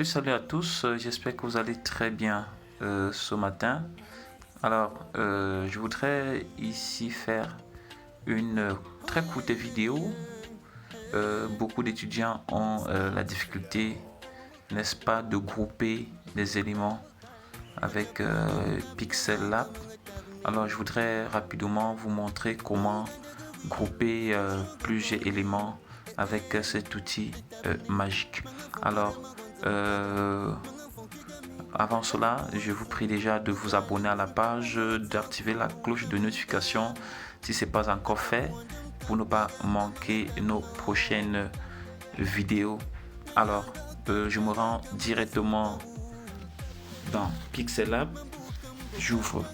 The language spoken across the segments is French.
Salut à tous, j'espère que vous allez très bien ce matin. Alors, je voudrais ici faire une très courte vidéo. Beaucoup d'étudiants ont la difficulté, n'est-ce pas, de grouper des éléments avec Pixel Lab. Alors, je voudrais rapidement vous montrer comment grouper plusieurs éléments avec cet outil magique. Alors, avant cela, je vous prie déjà de vous abonner à la page, d'activer la cloche de notification si ce n'est pas encore fait pour ne pas manquer nos prochaines vidéos. Alors, je me rends directement dans Pixel Lab. J'ouvre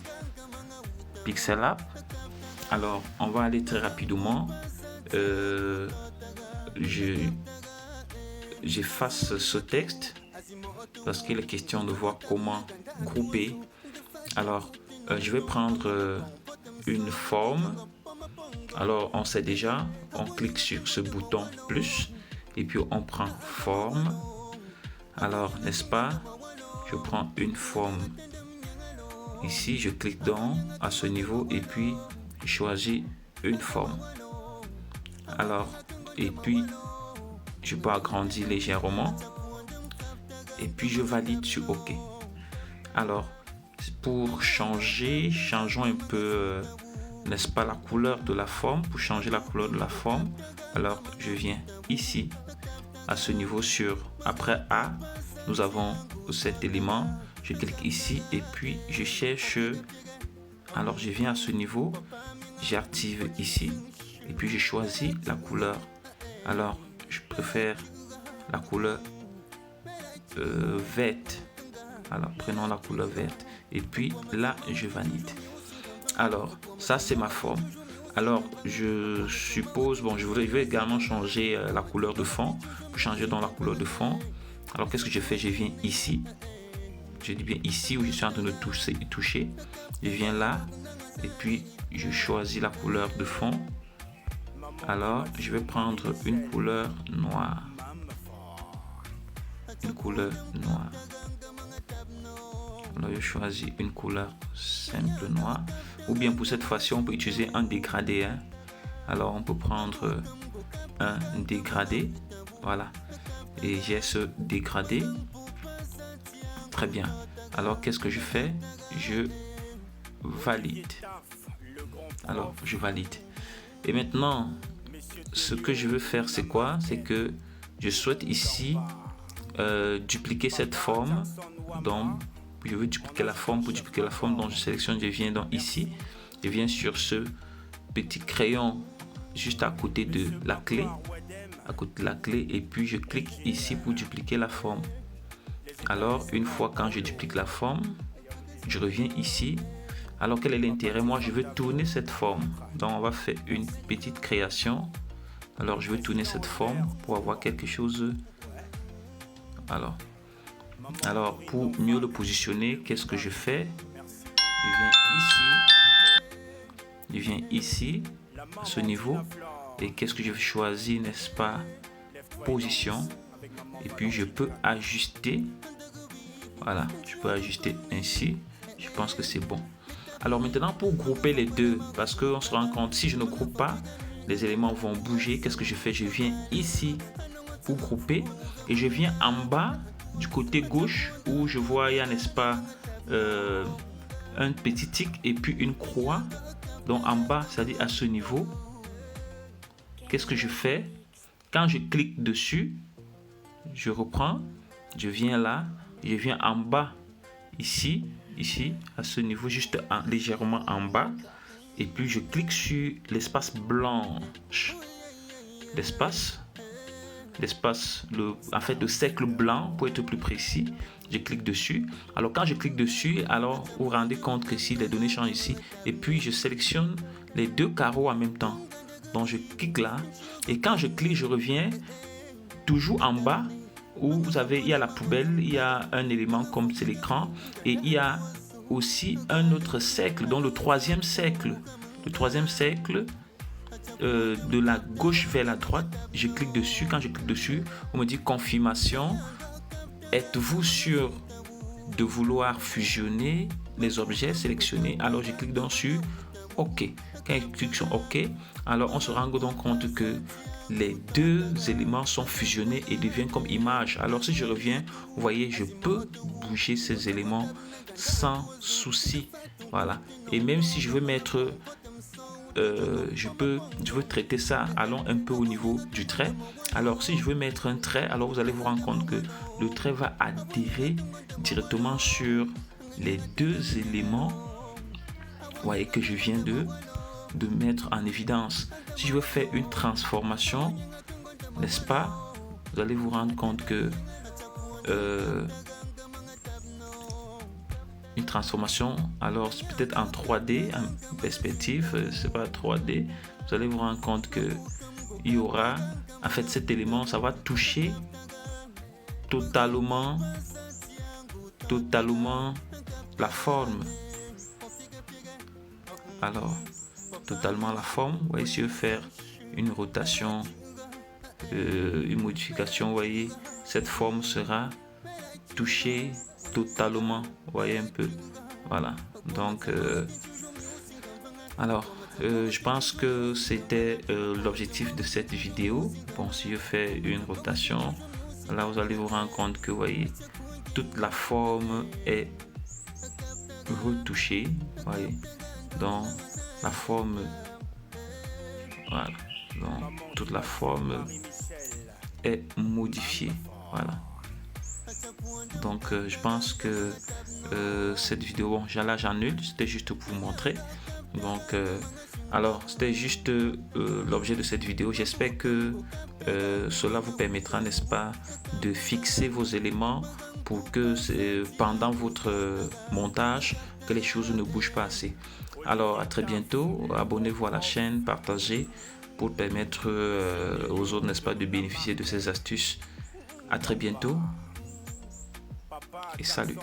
Pixel Lab. Alors, on va aller très rapidement. J'efface ce texte parce qu'il est question de voir comment grouper. Alors, je vais prendre une forme. Alors, on sait déjà, on clique sur ce bouton plus et puis on prend forme. Alors, n'est-ce pas, je prends une forme ici, je clique dans à ce niveau et puis je choisis une forme. Alors, et puis je peux agrandir légèrement et puis je valide sur OK. Alors, pour changeons un peu, n'est-ce pas, la couleur de la forme. Pour changer la couleur de la forme, alors je viens ici à ce niveau après A, nous avons cet élément. Je clique ici et puis je cherche. Alors je viens à ce niveau, j'active ici et puis je choisis la couleur. Alors je préfère la couleur verte. Alors prenons la couleur verte et puis là je valide. Alors ça c'est ma forme. Alors je suppose, je vais également changer la couleur de fond. Pour changer dans la couleur de fond, alors qu'est-ce que je fais? Je viens ici, je dis bien ici où je suis en train de toucher. Je viens là et puis je choisis la couleur de fond. Alors je vais prendre une couleur noire. Alors je choisis une couleur simple noire, ou bien pour cette fois-ci on peut utiliser un dégradé. Alors on peut prendre un dégradé, voilà, et j'ai ce dégradé. Très bien. Alors qu'est-ce que je fais? Je valide. Alors je valide. Et maintenant, ce que je veux faire, c'est quoi? C'est que je souhaite ici dupliquer cette forme. Donc je veux dupliquer la forme. Pour dupliquer la forme, donc je sélectionne, je viens dans ici, je viens sur ce petit crayon juste à côté de la clé, et puis je clique ici pour dupliquer la forme. Alors une fois quand je duplique la forme, je reviens ici. Alors quel est l'intérêt? Moi je veux tourner cette forme, donc on va faire une petite création. Alors je veux tourner cette forme pour avoir quelque chose. Alors pour mieux le positionner, qu'est-ce que je fais? Je viens ici à ce niveau et qu'est-ce que je vais choisir, n'est-ce pas? Position, et puis je peux ajuster. Voilà, je peux ajuster ainsi. Je pense que c'est bon. Alors maintenant pour grouper les deux, parce qu'on se rend compte, si je ne groupe pas, les éléments vont bouger. Qu'est-ce que je fais? Je viens ici pour grouper et je viens en bas du côté gauche où je vois, il y a, n'est-ce pas, un petit tic et puis une croix. Donc en bas, c'est-à-dire à ce niveau, qu'est-ce que je fais? Quand je clique dessus, je reprends, je viens là, je viens en bas ici à ce niveau, juste légèrement en bas, et puis je clique sur l'espace blanche, le cercle blanc pour être plus précis. Je clique dessus. Alors quand je clique dessus, alors vous vous rendez compte que si les données changent ici, et puis je sélectionne les deux carreaux en même temps. Donc je clique là, et quand je clique, je reviens toujours en bas où il y a la poubelle, il y a un élément comme c'est l'écran, et il y a aussi un autre cercle, donc le troisième cercle. Le troisième cercle, de la gauche vers la droite, je clique dessus. Quand je clique dessus, on me dit confirmation. Êtes-vous sûr de vouloir fusionner les objets sélectionnés? Alors je clique donc sur OK. Quand je clique sur OK, alors on se rend donc compte que les deux éléments sont fusionnés et deviennent comme image. Alors si je reviens, vous voyez, je peux bouger ces éléments sans souci. Voilà. Et même si je veux mettre je veux traiter ça, allons un peu au niveau du trait. Alors si je veux mettre un trait, alors vous allez vous rendre compte que le trait va adhérer directement sur les deux éléments, vous voyez, que je viens de mettre en évidence. Si je veux faire une transformation, n'est-ce pas, vous allez vous rendre compte que une transformation, alors c'est peut-être en 3D, en perspective, c'est pas 3D, vous allez vous rendre compte que il y aura, en fait, cet élément, ça va toucher totalement la forme. Alors, totalement la forme, vous voyez, si je veux faire une rotation, une modification, vous voyez, cette forme sera touchée totalement, vous voyez un peu, voilà. Donc alors je pense que c'était l'objectif de cette vidéo. Bon, si je fais une rotation, là vous allez vous rendre compte que, vous voyez, toute la forme est retouchée, vous voyez, donc la forme, voilà, donc toute la forme est modifiée, voilà. Donc je pense que cette vidéo, bon, là j'annule, c'était juste pour vous montrer. Donc alors c'était juste l'objet de cette vidéo. J'espère que cela vous permettra, n'est-ce pas, de fixer vos éléments pour que pendant votre montage, que les choses ne bougent pas assez. Alors à très bientôt, abonnez-vous à la chaîne, partagez pour permettre aux autres, n'est-ce pas, de bénéficier de ces astuces. À très bientôt et salut.